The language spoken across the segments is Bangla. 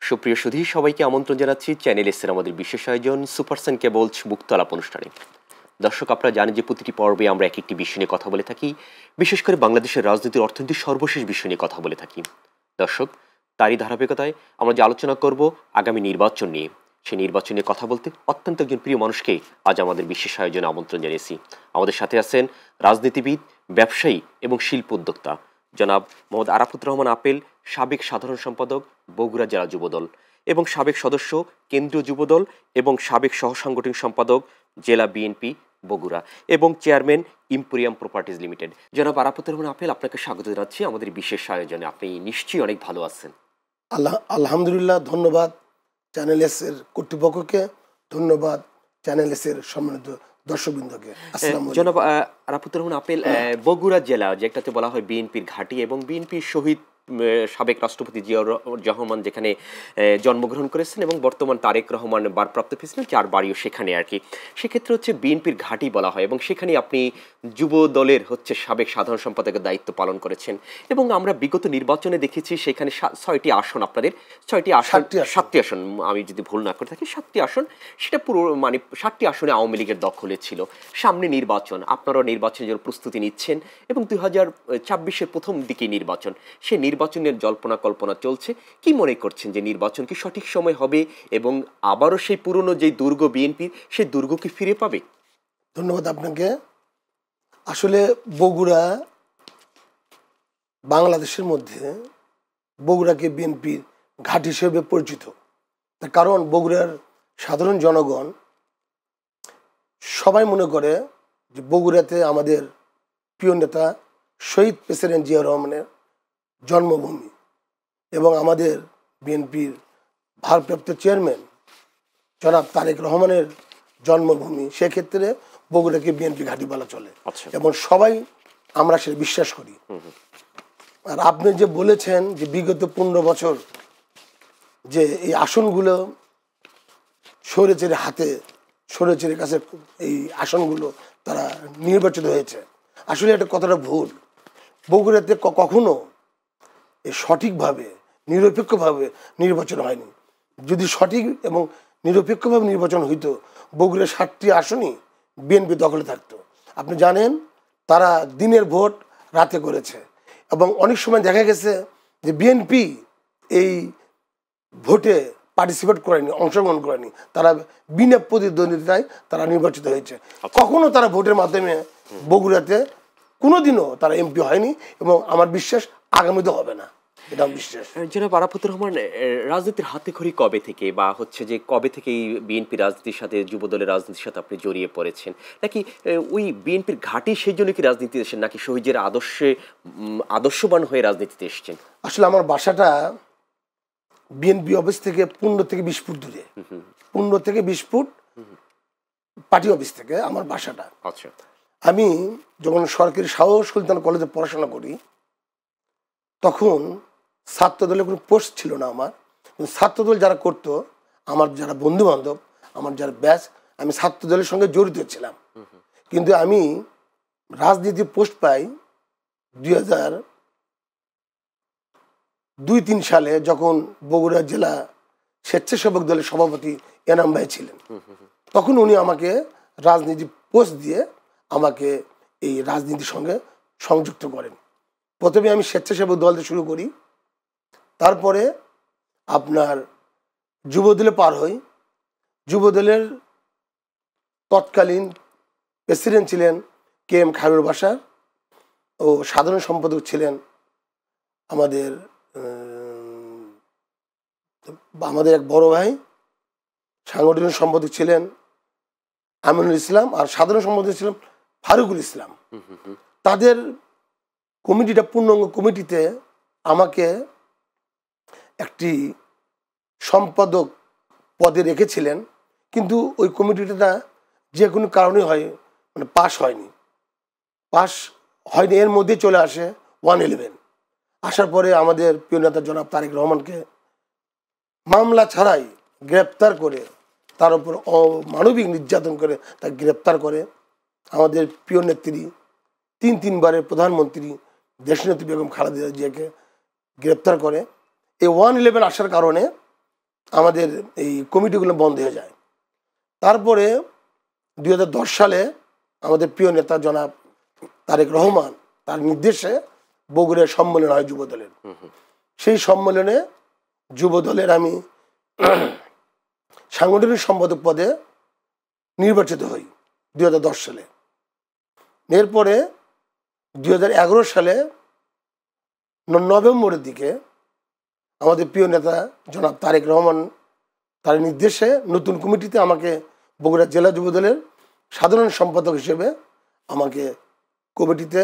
সুপ্রিয় সুধী সবাইকে আমন্ত্রণ জানাচ্ছি চ্যানেল এসের আমাদের বিশেষ আয়োজন সুপারসান কেবলস মুক্ত আলাপ অনুষ্ঠানে। দর্শক, আপনারা জানেন যে প্রতিটি পর্বে আমরা এক একটি বিষয় নিয়ে কথা বলে থাকি, বিশেষ করে বাংলাদেশের রাজনীতির অর্থনীতির সর্বশেষ বিষয় নিয়ে কথা বলে থাকি। দর্শক, তারই ধারাবাহিকতায় আমরা যে আলোচনা করব আগামী নির্বাচন নিয়ে, সেই নির্বাচন নিয়ে কথা বলতে অত্যন্ত একজন প্রিয় মানুষকে আজ আমাদের বিশেষ আয়োজনে আমন্ত্রণ জানিয়েছি। আমাদের সাথে আছেন রাজনীতিবিদ, ব্যবসায়ী এবং শিল্প উদ্যোক্তা জনাব মোহাম্মদ আরাফাত রহমান আপেল, সাবেক সাধারণ সম্পাদক বগুড়া জেলা যুবদল এবং সাবেক সদস্য কেন্দ্রীয় যুবদল এবং সাবেক সহসাংগঠনিক সম্পাদক জেলা বিএনপি বগুড়া এবং চেয়ারম্যান ইম্পোরিয়াম প্রপার্টিজ লিমিটেড। জনাব আরাফাত রহমান আপেল, আপনাকে স্বাগত জানাচ্ছি আমাদের বিশেষ আয়োজনে। আপনি নিশ্চয়ই অনেক ভালো আছেন। আলহামদুলিল্লাহ, ধন্যবাদ চ্যানেল এস এর কর্তৃপক্ষকে, ধন্যবাদ চ্যানেল এস এর সম্মানিত দর্শকবৃন্দকে। জনাব আরাফাত রহমান আপেল, বগুড়া জেলা যেটাতে বলা হয় বিএনপির ঘাঁটি এবং বিএনপির শহীদ সাবেক রাষ্ট্রপতি জিয়াউর রহমান যেখানে জন্মগ্রহণ করেছেন এবং বর্তমান তারেক রহমান ভারপ্রাপ্ত প্রেসিডেন্ট, যার বাড়িও সেখানে আর কি। সেক্ষেত্রে হচ্ছে বিএনপির ঘাঁটি বলা হয় এবং সেখানে আপনি যুব দলের হচ্ছে সাবেক সাধারণ সম্পাদকের দায়িত্ব পালন করেছেন এবং আমরা বিগত নির্বাচনে দেখেছি সেখানে 6টি আসন, আপনাদের 7টি আসন, আমি যদি ভুল না করে থাকি 7টি আসন, সেটা পুরো মানে 7টি আসনে আওয়ামী লীগের দখলে ছিল। সামনে নির্বাচন, আপনারাও নির্বাচনের জন্য প্রস্তুতি নিচ্ছেন এবং 2024-এর প্রথম দিকে নির্বাচন, সে নির্বাচনের জল্পনা কল্পনা চলছে। কি মনে করছেন যে নির্বাচন কি সঠিক সময় হবে এবং আবারও সেই পুরনো যে দুর্গ বিএনপির, সেই দুর্গ কি ফিরে পাবে? ধন্যবাদ আপনাকে। আসলে বগুড়া বাংলাদেশের মধ্যে বগুড়াকে বিএনপির ঘাঁটি হিসেবে পরিচিত। তার কারণ বগুড়ার সাধারণ জনগণ সবাই মনে করে যে বগুড়াতে আমাদের প্রিয় নেতা শহীদ প্রেসিডেন্ট জিয়া রহমানের জন্মভূমি এবং আমাদের বিএনপির ভারপ্রাপ্ত চেয়ারম্যান জনাব তারেক রহমানের জন্মভূমি। সেক্ষেত্রে বগুড়াকে বিএনপি ঘাঁটি বলা চলে এবং সবাই আমরা সে বিশ্বাস করি। আর আপনি যে বলেছেন যে বিগত 15 বছর যে এই আসনগুলো স্বৈরাচারের কাছে এই আসনগুলো তারা নির্বাচিত হয়েছে, আসলে এটা কতটা ভুল। বগুড়াতে কখনো সঠিকভাবে নিরপেক্ষভাবে নির্বাচন হয়নি। যদি সঠিক এবং নিরপেক্ষভাবে নির্বাচন হইতো, বগুড়ার 7টি আসনই বিএনপি দখলে থাকতো। আপনি জানেন তারা দিনের ভোট রাতে করেছে এবং অনেক সময় দেখা গেছে যে বিএনপি এই ভোটে পার্টিসিপেট করেনি, অংশগ্রহণ করেনি, তারা বিনা প্রতিদ্বন্দ্বিতায় তারা নির্বাচিত হয়েছে। কখনো তারা ভোটের মাধ্যমে বগুড়াতে কোনোদিনও তারা এমপি হয়নি এবং আমার বিশ্বাস আগামীতে হবে না, এটা বিশ্বাস। জনাব আরাফাত রহমান, রাজনীতির হাতেখড়ি কবে থেকে বা হচ্ছে যে কবে থেকে এই বিএনপি রাজনীতির সাথে, যুবদলের রাজনীতির সাথে আপনি জড়িয়ে পড়েছেন? নাকি ওই বিএনপির ঘাঁটি সেই জন্য কি রাজনীতিতে এসেছেন, নাকি শহীদের আদর্শবান হয়ে রাজনীতিতে এসেছেন? আসলে আমার বাসাটা বিএনপি অফিস থেকে 15 থেকে 20 ফুট দূরে, 15 থেকে 20 ফুট পার্টি অফিস থেকে আমার বাসাটা। আচ্ছা, আমি যখন সরকারি শাহ সুলতান কলেজে পড়াশোনা করি তখন ছাত্রদলে কোনো পোস্ট ছিল না আমার। ছাত্রদল যারা করতো, আমার যারা বন্ধু বান্ধব, আমার যারা ব্যাচ, আমি ছাত্রদলের সঙ্গে জড়িত ছিলাম। কিন্তু আমি রাজনীতি পোস্ট পাই 2002-03 সালে, যখন বগুড়া জেলা স্বেচ্ছাসেবক দলের সভাপতি এনাম ভাই ছিলেন। তখন উনি আমাকে রাজনীতি পোস্ট দিয়ে আমাকে এই রাজনীতির সঙ্গে সংযুক্ত করেন। প্রথমে আমি স্বেচ্ছাসেবক দলতে শুরু করি, তারপরে আপনার যুবদলে পার হই। যুবদলের তৎকালীন প্রেসিডেন্ট ছিলেন KM খায়রুল বাশার ও সাধারণ সম্পাদক ছিলেন আমাদের এক বড় ভাই, সাংগঠনিক সম্পাদক ছিলেন আমিনুল ইসলাম আর সাধারণ সম্পাদক ছিলেন ফারুকুল ইসলাম। তাদের কমিটিটা, পূর্ণাঙ্গ কমিটিতে আমাকে একটি সম্পাদক পদে রেখেছিলেন, কিন্তু ওই কমিটিটা যে কোনো কারণে পাস হয়নি। এর মধ্যে চলে আসে 111। আসার পরে আমাদের প্রিয় নেতা জনাব তারেক রহমানকে মামলা ছাড়াই গ্রেপ্তার করে, তার উপর অমানবিক নির্যাতন করে তাকে গ্রেপ্তার করে। আমাদের প্রিয় নেত্রী, 3 বারের প্রধানমন্ত্রী দেশনেত্রী বেগম খালেদা জিয়াকে গ্রেপ্তার করে। এই 111 আসার কারণে আমাদের এই কমিটিগুলো বন্ধ হয়ে যায়। তারপরে 2010 সালে আমাদের প্রিয় নেতা জনাব তারেক রহমান তার নির্দেশে বগুড়ায় সম্মেলন হয় যুবদলের। সেই সম্মেলনে যুবদলের আমি সাংগঠনিক সম্পাদক পদে নির্বাচিত হই 2010 সালে। এরপরে 2011 সালে নভেম্বরের দিকে আমাদের প্রিয় নেতা জনাব তারেক রহমান তার নির্দেশে নতুন কমিটিতে আমাকে বগুড়া জেলা যুবদলের সাধারণ সম্পাদক হিসেবে আমাকে কমিটিতে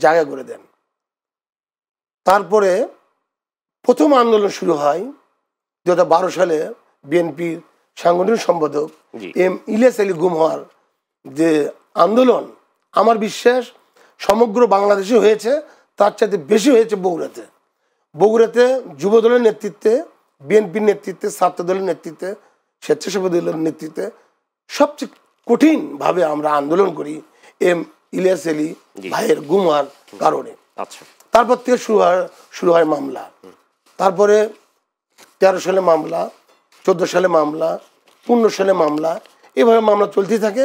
জায়গা করে দেন। তারপরে প্রথম আন্দোলন শুরু হয় 2012 সালে। বিএনপির সাংগঠনিক সম্পাদক ইলিয়াস আলী গুম হওয়ার যে আন্দোলন, আমার বিশ্বাস সমগ্র বাংলাদেশে হয়েছে, তার চাইতে বেশি হয়েছে বগুড়াতে। বগুড়াতে যুবদলের নেতৃত্বে, বিএনপির নেতৃত্বে, ছাত্র দলের নেতৃত্বে, স্বেচ্ছাসেবী দলের নেতৃত্বে সবচেয়ে কঠিনভাবে আমরা আন্দোলন করি ইলিয়াস আলী ভাইয়ের গুম হওয়ার কারণে। তারপর থেকে শুরু হয় মামলা। তারপরে 13 সালে মামলা, 14 সালে মামলা, 15 সালে মামলা, এভাবে মামলা চলতেই থাকে।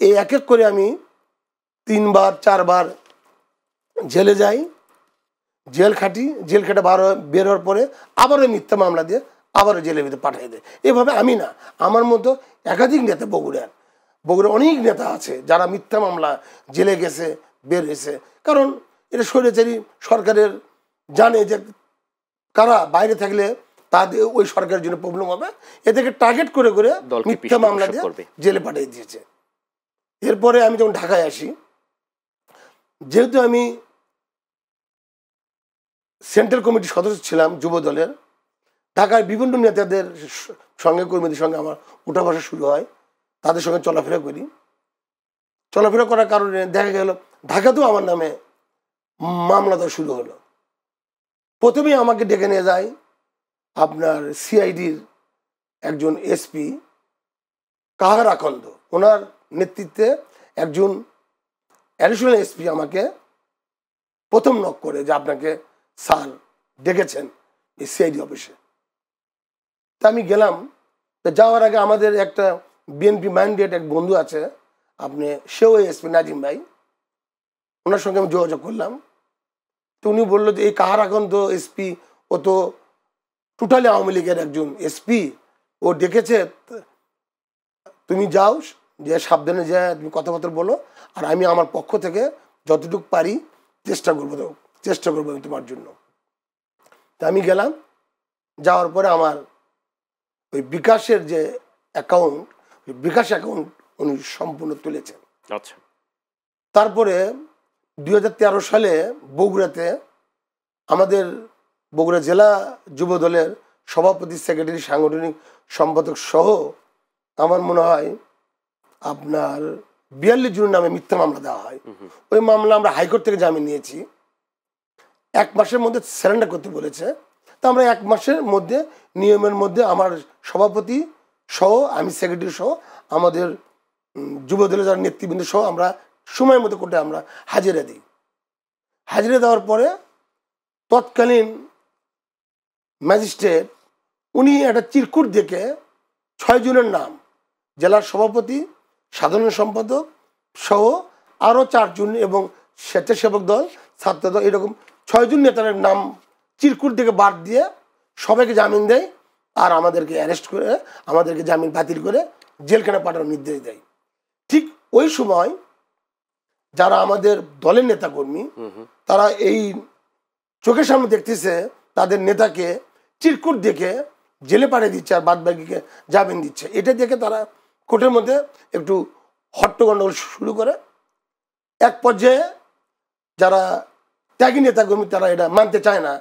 এই এক এক করে আমি 3 বার 4 বার জেলে যাই, জেল খাটি, জেল খেটে বের হওয়ার পরে আবারও মিথ্যা মামলা দিয়ে আবারও জেলের ভিতরে পাঠিয়ে দেয়। এভাবে আমি না, আমার মতো একাধিক নেতা বগুড়ার অনেক নেতা আছে যারা মিথ্যা মামলা জেলে গেছে, বের হয়েছে। কারণ এটা স্বৈরাচারী সরকারের জানে যে কারা বাইরে থাকলে তাদের ওই সরকারের জন্য প্রবলেম হবে, এদেরকে টার্গেট করে করে মিথ্যা মামলা দিয়ে জেলে পাঠিয়ে দিয়েছে। এরপরে আমি যখন ঢাকায় আসি, যেহেতু আমি সেন্ট্রাল কমিটির সদস্য ছিলাম যুব দলের, ঢাকার বিভিন্ন নেতাদের সঙ্গে, কর্মীদের সঙ্গে আমার উঠা বসা শুরু হয়, তাদের সঙ্গে চলাফেরা করি। চলাফেরা করার কারণে দেখা গেল ঢাকাতেও আমার নামে মামলা তো শুরু হলো। প্রথমেই আমাকে ডেকে নিয়ে যায় আপনার সিআইডির একজন এসপি কাহার আকন্দ, ওনার নেতৃত্বে একজন অ্যাডিশনাল এসপি আমাকে প্রথম নক করে যে আপনাকে স্যার ডেকেছেন এই সিআইডি অফিসে। তা আমি গেলাম। যাওয়ার আগে আমাদের একটা বিএনপি মাইন্ডেড এক বন্ধু আছে, আপনি সেও এসপি নাজিম ভাই, ওনার সঙ্গে আমি যোগাযোগ করলাম। তো উনি বললো যে এই কাহার আকন্দ এসপি, ও তো টোটালি আওয়ামী লীগের একজন এসপি, ও ডেকেছে, তুমি যাও, যে সাবধানে যায় তুমি কথাবার্তা বলো, আর আমি আমার পক্ষ থেকে যতটুকু পারি চেষ্টা করবো আমি তোমার জন্য। তা আমি গেলাম। যাওয়ার পরে আমার ওই বিকাশের যে অ্যাকাউন্ট, বিকাশ অ্যাকাউন্ট উনি সম্পূর্ণ তুলেছেন। আচ্ছা। তারপরে 2013 সালে বগুড়াতে আমাদের বগুড়া জেলা যুব দলের সভাপতি, সেক্রেটারি, সাংগঠনিক সম্পাদক সহ আমার মনে হয় আপনার 42 জনের নামে মিথ্যা মামলা দেওয়া হয়। ওই মামলা আমরা হাইকোর্ট থেকে জামিন নিয়েছি। 1 মাসের মধ্যে সারেন্ডার করতে বলেছে। তা আমরা 1 মাসের মধ্যে, নিয়মের মধ্যে আমার সভাপতি সহ, আমি সেক্রেটারি সহ, আমাদের যুব দলের যারা নেতৃবৃন্দ সহ আমরা সময়ের মধ্যে কোর্টে আমরা হাজিরা দিই। হাজিরা দেওয়ার পরে তৎকালীন ম্যাজিস্ট্রেট উনি একটা চিরকুট দেখে 6 জনের নাম, জেলার সভাপতি, সাধারণ সম্পাদক সহ আরও 4 জন এবং স্বেচ্ছাসেবক দল, ছাত্র দল, এরকম 6 জন নেতার নাম চিরকুট থেকে বাদ দিয়ে সবাইকে জামিন দেয়, আর আমাদেরকে অ্যারেস্ট করে আমাদেরকে জামিন বাতিল করে জেলখানা পাঠানোর নির্দেশ দেয়। ঠিক ওই সময় যারা আমাদের দলের নেতাকর্মী, তারা এই চোখের সামনে দেখতেছে তাদের নেতাকে চিরকুট দেখে জেলে পাঠিয়ে দিচ্ছে আর বাদ বাকিকে জামিন দিচ্ছে। এটা দেখে তারা কোর্টের মধ্যে একটু হট্টগণ্ডগোল শুরু করে। এক পর্যায়ে যারা ত্যাগী নেতাকর্মী তারা এটা মানতে চায় না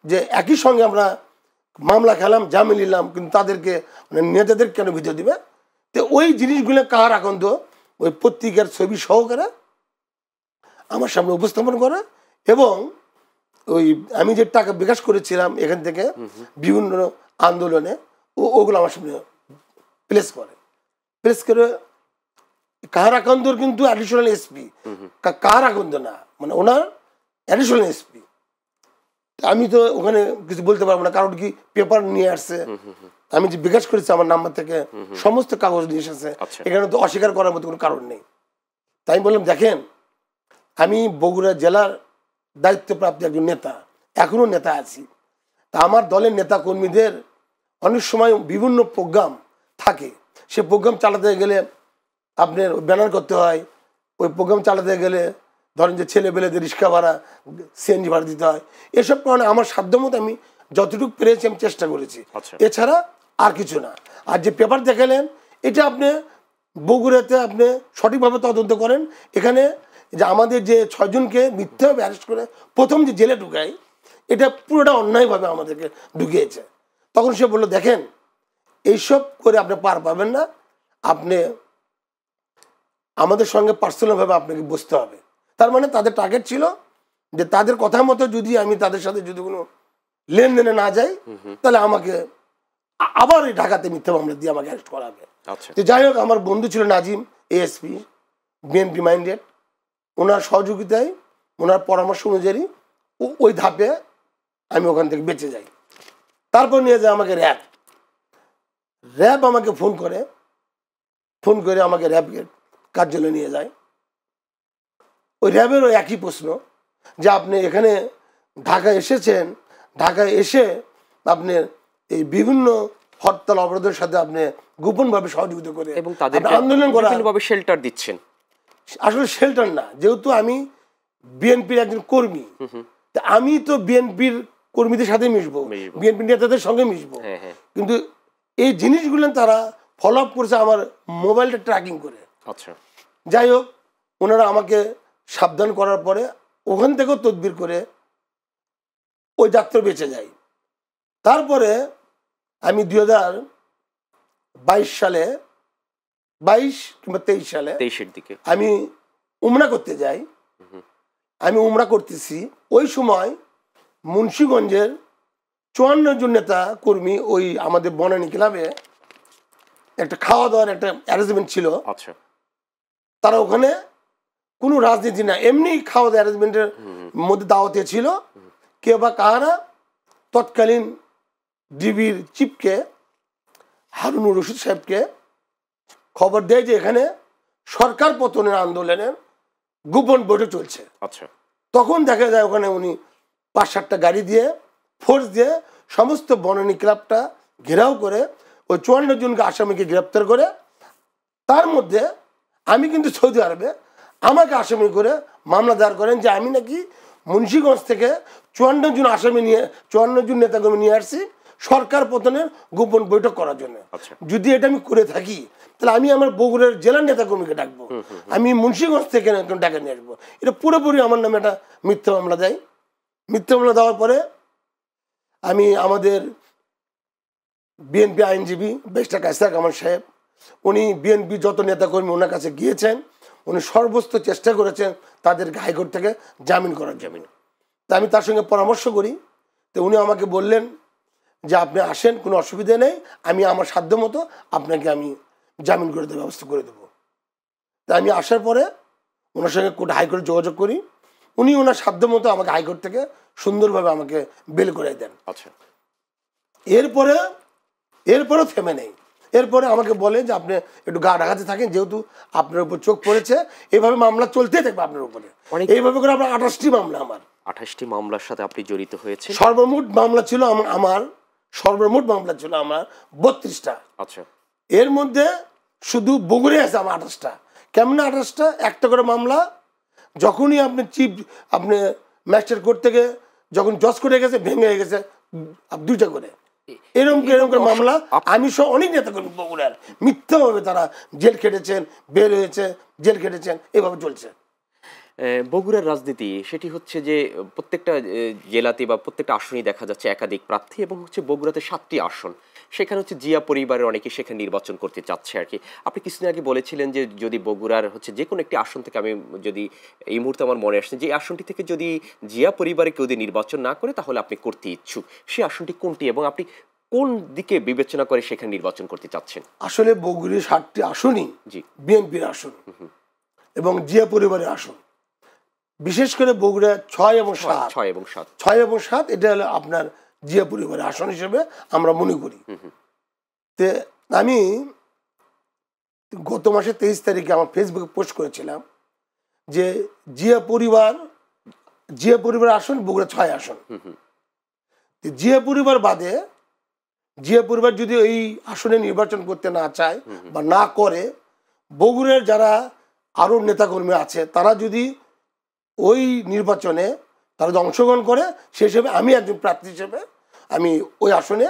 যে একই সঙ্গে আমরা মামলা খেলাম, জামিন নিলাম, কিন্তু তাদেরকে মানে নেতাদের কেন ভিতরে দিবে। তো ওই জিনিসগুলো কার আকন্দ ওই পত্রিকার ছবি সহকারে আমার সামনে উপস্থাপন করে, এবং ওই আমি যে টাকা বিকাশ করেছিলাম এখান থেকে বিভিন্ন আন্দোলনে, ওগুলো আমার সামনে প্লেস করে। কাহার আকন্দর কিন্তু অ্যাডিশনাল এসপি, কাহার আকন্দ না, মানে ওনার অ্যাডিশনাল এসপি। আমি তো ওখানে কিছু বলতে পারবো না, কারণ কি পেপার নিয়ে আসছে, আমি যে বিকাশ করেছি আমার নাম্বার থেকে সমস্ত কাগজ নিয়ে এসেছে, এখানে তো অস্বীকার করার মতো কোনো কারণ নেই। তাই আমি বললাম, দেখেন আমি বগুড়া জেলার দায়িত্বপ্রাপ্ত একজন নেতা, এখনো নেতা আছি। তা আমার দলের নেতা কর্মীদের অনেক সময় বিভিন্ন প্রোগ্রাম থাকে, সে প্রোগ্রাম চালাতে গেলে আপনার ব্যানার করতে হয়, ওই প্রোগ্রাম চালাতে গেলে ধরেন যে ছেলেবেলেদের রিক্সা ভাড়া, সিএনজি ভাড়া দিতে হয়। এসব কারণে আমার সাধ্যমতো আমি যতটুকু পেরেছি আমি চেষ্টা করেছি, এছাড়া আর কিছু না। আর যে পেপার দেখালেন, এটা আপনি বগুড়াতে আপনি সঠিকভাবে তদন্ত করেন। এখানে যে আমাদের যে 6 জনকে মিথ্যাভাবে অ্যারেস্ট করে প্রথম যে জেলে ঢুকাই, এটা পুরোটা অন্যায়ভাবে আমাদেরকে ঢুকিয়েছে। তখন সে বললো, দেখেন এইসব করে আপনি পার পাবেন না, আপনি আমাদের সঙ্গে পার্সোনালভাবে আপনাকে বসতে হবে। তার মানে তাদের টার্গেট ছিল যে তাদের কথা মতো যদি আমি তাদের সাথে যদি কোনো লেনদেনে না যাই, তাহলে আমাকে আবার এই ঢাকাতে মিথ্যা মামলা দিয়ে আমাকে অ্যারেস্ট করা হবে। তো যাই হোক, আমার বন্ধু ছিল নাজিম, এএসপি, বিএনপি মাইন্ডেড, ওনার সহযোগিতায়, ওনার পরামর্শ অনুযায়ী ওই ধাপে আমি ওখান থেকে বেঁচে যাই। তারপর নিয়ে যায় আমাকে র্যাব আমাকে ফোন করে আমাকে র্যাবের কার্যালয়ে নিয়ে যায়। ওই র্যাবেরও একই প্রশ্ন যে আপনি এখানে ঢাকায় এসেছেন, ঢাকায় এসে আপনি এই বিভিন্ন হরতাল অবরোধের সাথে আপনি গোপনভাবে সহযোগিতা করে এবং তাদের আন্দোলন করা, বিভিন্নভাবে শেল্টার দিচ্ছেন। আসলে শেল্টার না, যেহেতু আমি বিএনপির একজন কর্মী, তা আমি তো বিএনপির কর্মীদের সাথে মিশবো, বিএনপি নেতাদের সঙ্গে মিশবো। কিন্তু এই জিনিসগুলো তারা ফলো আপ করছে আমার মোবাইলটা ট্র্যাকিং করে। যাই হোক, ওনারা আমাকে সাবধান করার পরে ওখান থেকেও তদবির করে ওই যাত্রা বেঁচে যাই। তারপরে আমি 2022 সালে 22 কিংবা 23 সালে দিকে আমি উমরা করতে যাই। আমি উমরা করতেছি, ওই সময় মুন্সিগঞ্জের 54 জন নেতা কর্মী ওই আমাদের বনানী ক্লাবে একটা খাওয়া দাওয়ার একটা অ্যারেঞ্জমেন্ট ছিল। তারা ওখানে কোনো রাজনীতি না, এমনি খাওয়া দাওয়া অ্যারেঞ্জমেন্টের মধ্যে দাওয়াতে ছিল। কে বা কাহারা তৎকালীন ডিবির চিফকে হারুনুর রশিদ সাহেবকে খবর দেয় যে এখানে সরকার পতনের আন্দোলনের গোপন বৈঠক চলছে। তখন দেখা যায় ওখানে উনি 5-7টা গাড়ি দিয়ে, ফোর্স দিয়ে সমস্ত বনানী ক্লাবটা ঘেরাও করে ওই 54 জনকে আসামিকে গ্রেপ্তার করে। তার মধ্যে আমি কিন্তু সৌদি আরবে আমাকে আসামি করে মামলা দায়ের করেন যে আমি নাকি মুন্সিগঞ্জ থেকে 54 জন আসামি নিয়ে, 54 জন নেতাকর্মী নিয়ে আসছি সরকার পতনের গোপন বৈঠক করার জন্য। যদি এটা আমি করে থাকি, তাহলে আমি আমার বগুড়ার জেলার নেতাকর্মীকে ডাকবো, আমি মুন্সিগঞ্জ থেকে ডাকা নিয়ে আসবো। এটা পুরোপুরি আমার নামে একটা মিথ্যা মামলা দেয়। মিথ্যা মামলা দেওয়ার পরে আমি আমাদের বিএনপি আইনজীবী ব্যারিস্টার কায়সার কামাল সাহেব, উনি বিএনপি যত নেতাকর্মী ওনার কাছে গিয়েছেন, উনি সর্বোচ্চ চেষ্টা করেছেন তাদেরকে হাইকোর্ট থেকে জামিন করার জন্য। তা আমি তার সঙ্গে পরামর্শ করি, তো উনি আমাকে বললেন যে আপনি আসেন, কোনো অসুবিধা নেই, আমি আমার সাধ্য মতো আপনাকে আমি জামিন করে দেওয়ার ব্যবস্থা করে দেবো। তা আমি আসার পরে ওনার সঙ্গে হাইকোর্টে যোগাযোগ করি, উনি ওনার সাধ্য মতো আমাকে হাইকোর্ট থেকে সুন্দরভাবে আমাকে বেল করে দেন। এরপরেও থেমে নেই। এরপরে আমাকে বলে যে আপনি একটু গা ঢাকাতে থাকেন, যেহেতু আপনার উপর চোখ পড়েছে, এইভাবে মামলা চলতেই থাকবে আপনার উপরে। এইভাবে করে আপনার 28টি মামলা, আমার 28টি মামলার সাথে আপনি জড়িত হয়েছে। সর্বমোট মামলা ছিল আমার 32টা। এর মধ্যে শুধু বগুড়ে আছে আমার 28টা। কেমন 28টা? একটা করে মামলা যখনই আপনি চিফ আপনি ম্যাজিস্ট্রেট কোর্ট থেকে যখন জজ করে গেছে, ভেঙে হয়ে গেছে 2টা করে। এরকম করে মামলা আমি সহ অনেক নেতা কর্মী বগুড়ার মিথ্যাভাবে তারা জেল খেটেছেন, বের হয়েছে, জেল খেটেছেন, এভাবে চলছে। বগুড়ার রাজনীতি সেটি হচ্ছে যে প্রত্যেকটা জেলাতে বা প্রত্যেকটা আসনেই দেখা যাচ্ছে একাধিক প্রার্থী, এবং হচ্ছে বগুড়াতে 7টি আসন, সেখানে হচ্ছে জিয়া পরিবারের অনেকে সেখানে নির্বাচন করতে চাচ্ছে আর কি। আপনি কিছুদিন আগে বলেছিলেন যে যদি বগুড়ার হচ্ছে যে কোনো একটি আসন থেকে, আমি যদি এই মুহূর্তে আমার মনে আসছে যে আসনটি থেকে যদি জিয়া পরিবারে কেউ যদি নির্বাচন না করে তাহলে আপনি করতে ইচ্ছুক, সেই আসনটি কোনটি এবং আপনি কোন দিকে বিবেচনা করে সেখানে নির্বাচন করতে চাচ্ছেন? আসলে বগুড়ি 7টি আসনই বিএনপির আসন এবং জিয়া পরিবারের আসন। বিশেষ করে বগুড়া 6 এবং 7 এটা হলো আপনার জিয়া পরিবারের আসন হিসেবে আমরা মনে করি। তে আমি গত মাসের 23 তারিখে আমার ফেসবুকে পোস্ট করেছিলাম যে জিয়া পরিবার আসন বগুড়া 6 আসন। জিয়া পরিবার বাদে জিয়া পরিবার যদি এই আসনে নির্বাচন করতে না চায় বা না করে, বগুড়ার যারা আরো নেতাকর্মী আছে তারা যদি ওই নির্বাচনে তারা যদি অংশগ্রহণ করে, সেই হিসেবে আমি একজন প্রার্থী হিসেবে আমি ওই আসনে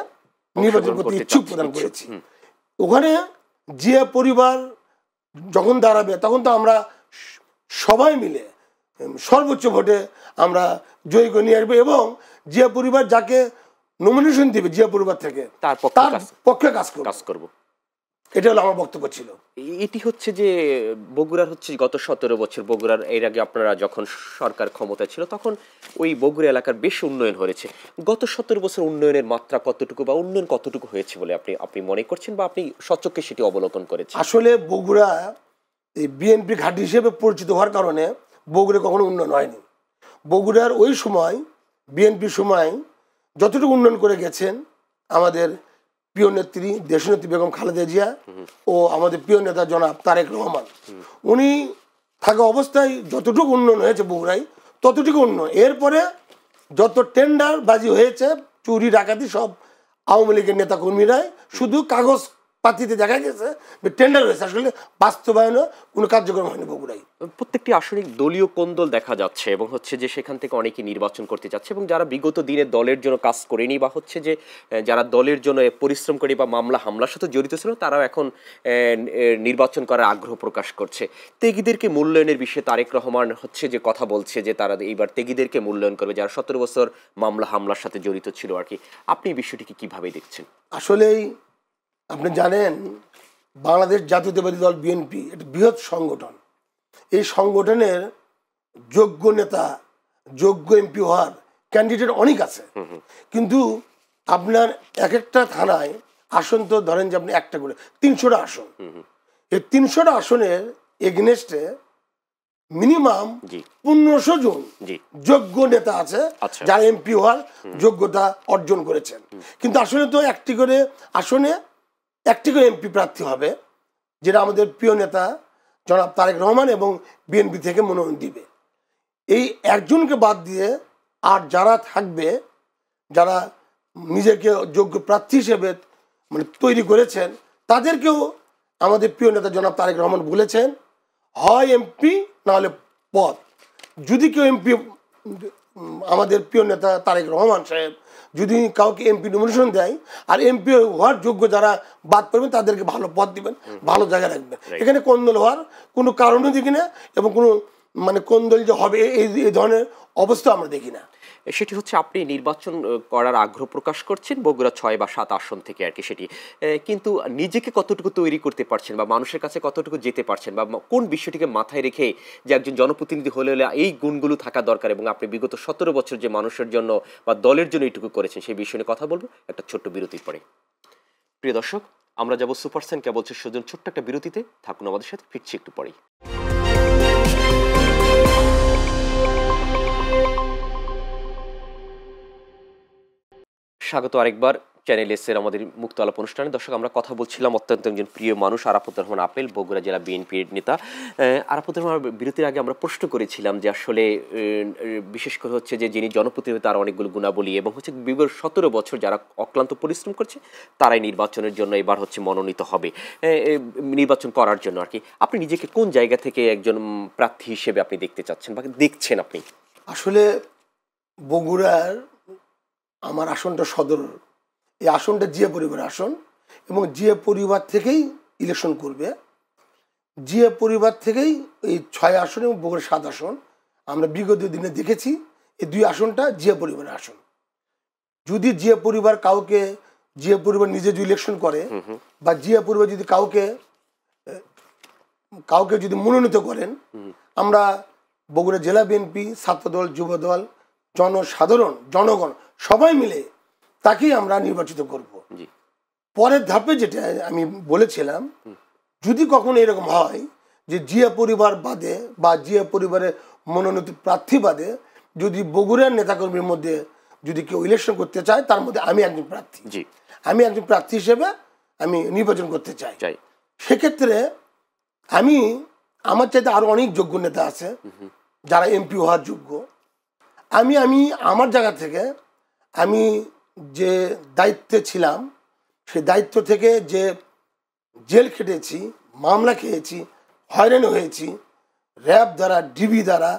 নির্বাচন করতে ইচ্ছুক প্রদান করেছি। ওখানে জিয়া পরিবার যখন দাঁড়াবে তখন তো আমরা সবাই মিলে সর্বোচ্চ ভোটে আমরা জয়ী করে নিয়ে আসবো, এবং জিয়া পরিবার যাকে নমিনেশন দিবে জিয়া পরিবার থেকে তার পক্ষে কাজ করব। এটা হলো আমার বক্তব্য ছিল। এটি হচ্ছে যে বগুড়ার হচ্ছে গত 17 বছর বগুড়ার এর আগে আপনারা যখন সরকার ক্ষমতায় ছিল তখন ওই বগুড়া এলাকার বেশ উন্নয়ন হয়েছে। গত 17 বছর উন্নয়নের মাত্রা কতটুকু বা উন্নয়ন কতটুকু হয়েছে বলে আপনি মনে করছেন বা আপনি সচক্ষে সেটি অবলোকন করেছেন? আসলে বগুড়া এই বিএনপি ঘাঁটি হিসেবে পরিচিত হওয়ার কারণে বগুড়া কখনো উন্নয়ন হয়নি। বগুড়ার ওই সময় বিএনপির সময় যতটুকু উন্নয়ন করে গেছেন আমাদের প্রিয় নেত্রী দেশনেত্রী বেগম খালেদা জিয়া ও আমাদের প্রিয় নেতা জনাব তারেক রহমান, উনি থাকা অবস্থায় যতটুকু উন্নয়ন হয়েছে বগুড়ায় ততটুকু উন্নয়ন। এরপরে যত টেন্ডার বাজি হয়েছে, চুরি ডাকাতি, সব আওয়ামী লীগের নেতা কর্মীরাই, শুধু কাগজ পাতিতে দেখা গেছে টেন্ডার হয়েছে, আসলে বাস্তবায়নে কোনো কার্যক্রম হয়নি বগুড়ায়। প্রত্যেকটি আসলে দলীয় কোন্দল দেখা যাচ্ছে এবং হচ্ছে যে সেখান থেকে অনেকেই নির্বাচন করতে যাচ্ছে এবং যারা বিগত দিনে দলের জন্য কাজ করেনি বা হচ্ছে যে যারা দলের জন্য পরিশ্রম করে বা মামলা হামলার সাথে জড়িত ছিল তারাও এখন নির্বাচন করার আগ্রহ প্রকাশ করছে। তেগিদেরকে মূল্যায়নের বিষয়ে তারেক রহমান হচ্ছে যে কথা বলছে যে তারা এইবার তেগিদেরকে মূল্যায়ন করবে যারা 17 বছর মামলা হামলার সাথে জড়িত ছিল আর কি। আপনি এই বিষয়টিকে কিভাবে দেখছেন? আসলেই আপনি জানেন বাংলাদেশ জাতীয়তাবাদী দল বিএনপি একটা বৃহৎ সংগঠন। এই সংগঠনের যোগ্য নেতা, যোগ্য এমপি হওয়ার ক্যান্ডিডেট অনেক আছে, কিন্তু আপনার এক একটা থানায় আসন তো ধরেন যে আপনি একটা করে 300টা আসন। এই 300টা আসনের এগেনেস্টে মিনিমাম 1500 জন যোগ্য নেতা আছে যারা এমপি হওয়ার যোগ্যতা অর্জন করেছেন, কিন্তু আসলে তো একটি করে আসনে একটি করে এমপি প্রার্থী হবে, যেটা আমাদের প্রিয় নেতা জনাব তারেক রহমান এবং বিএনপি থেকে মনোনয়ন দিবে। এই একজনকে বাদ দিয়ে আর যারা থাকবে, যারা নিজেকে যোগ্য প্রার্থী হিসেবে মানে তৈরি করেছেন, তাদেরকেও আমাদের প্রিয় নেতা জনাব তারেক রহমান বলেছেন হয় এমপি না হলে পদ। যদি কেউ এমপি, আমাদের প্রিয় নেতা তারেক রহমান সাহেব যদি কাউকে এমপি নমিনেশন দেয় আর এমপি হওয়ার যোগ্য যারা বাদ পড়বেন তাদেরকে ভালো পদ দিবেন, ভালো জায়গায় রাখবেন। এখানে কোন্দল হওয়ার কোনো কারণও দেখি না এবং কোনো মানে কোন্দল যে হবে এই ধরনের অবস্থা আমরা দেখি না। সেটি হচ্ছে আপনি নির্বাচন করার আগ্রহ প্রকাশ করছেন বগুড়া 6 বা 7 আসন থেকে আর কি সেটি, কিন্তু নিজেকে কতটুকু তৈরি করতে পারছেন বা মানুষের কাছে কতটুকু যেতে পারছেন বা কোন বিষয়টিকে মাথায় রেখে যে একজন জনপ্রতিনিধি হলে এই গুণগুলো থাকা দরকার এবং আপনি বিগত 17 বছর যে মানুষের জন্য বা দলের জন্য এইটুকু করেছেন সেই বিষয় নিয়ে কথা বলবো একটা ছোট্ট বিরতির পরে। প্রিয় দর্শক, আমরা যাব সুপারসেন কেবলস সুজন ছোট্ট একটা বিরতিতে, থাকুন আমাদের সাথে, ফিরছি একটু পরেই। স্বাগত আরেকবার চ্যানেল এস এর আমাদের মুক্ত আলাপ অনুষ্ঠানে। দর্শক, আমরা কথা বলছিলাম অত্যন্ত একজন প্রিয় মানুষ আরাফাতুর রহমান আপেল, বগুড়া জেলা বিএনপির নেতা। আরাফাতুর রহমান বিরতির আগে আমরা প্রশ্ন করেছিলাম যে আসলে বিশেষ করে হচ্ছে যে যিনি জনপ্রতিনিধি তার অনেকগুলো গুণাবলী এবং হচ্ছে বিগত 17 বছর যারা অক্লান্ত পরিশ্রম করছে তারাই নির্বাচনের জন্য এবার হচ্ছে মনোনীত হবে নির্বাচন করার জন্য আর কি। আপনি নিজেকে কোন জায়গা থেকে একজন প্রার্থী হিসেবে আপনি দেখতে চাচ্ছেন বা দেখছেন আপনি? আসলে বগুড়ার আমার আসনটা সদর, এই আসনটা জিয়া পরিবারের আসন এবং জিয়া পরিবার থেকেই ইলেকশন করবে। জিয়া পরিবার থেকেই এই 6 আসন এবং বগুড়া 7 আসন আমরা বিগত দিনে দেখেছি এই 2 আসনটা জিয়া পরিবারের আসন। যদি জিয়া পরিবার কাউকে, জিয়া পরিবার নিজে যদি ইলেকশন করে বা জিয়া পরিবার যদি কাউকে যদি মনোনীত করেন, আমরা বগুড়া জেলা বিএনপি, ছাত্রদল, যুবদল, জনসাধারণ, জনগণ সবাই মিলে তাকেই আমরা নির্বাচিত করব। পরের ধাপে যেটা আমি বলেছিলাম, যদি কখনো এরকম হয় যে জিয়া পরিবার বাদে বা জিয়া পরিবারের মনোনীত প্রার্থী বাদে যদি বগুড়ার নেতাকর্মীর মধ্যে যদি কেউ ইলেকশন করতে চায়, তার মধ্যে আমি একজন প্রার্থী। আমি একজন প্রার্থী হিসেবে আমি নির্বাচন করতে চাই। চাই। সেক্ষেত্রে আমি আমার চাইতে আরো অনেক যোগ্য নেতা আছে যারা এমপি হওয়ার যোগ্য। আমি আমার জায়গা থেকে আমি যে দায়িত্বে ছিলাম সেই দায়িত্ব থেকে যে জেল খেটেছি, মামলা খেয়েছি, হয়রানি হয়েছি র্যাব দ্বারা, ডিবি দ্বারা,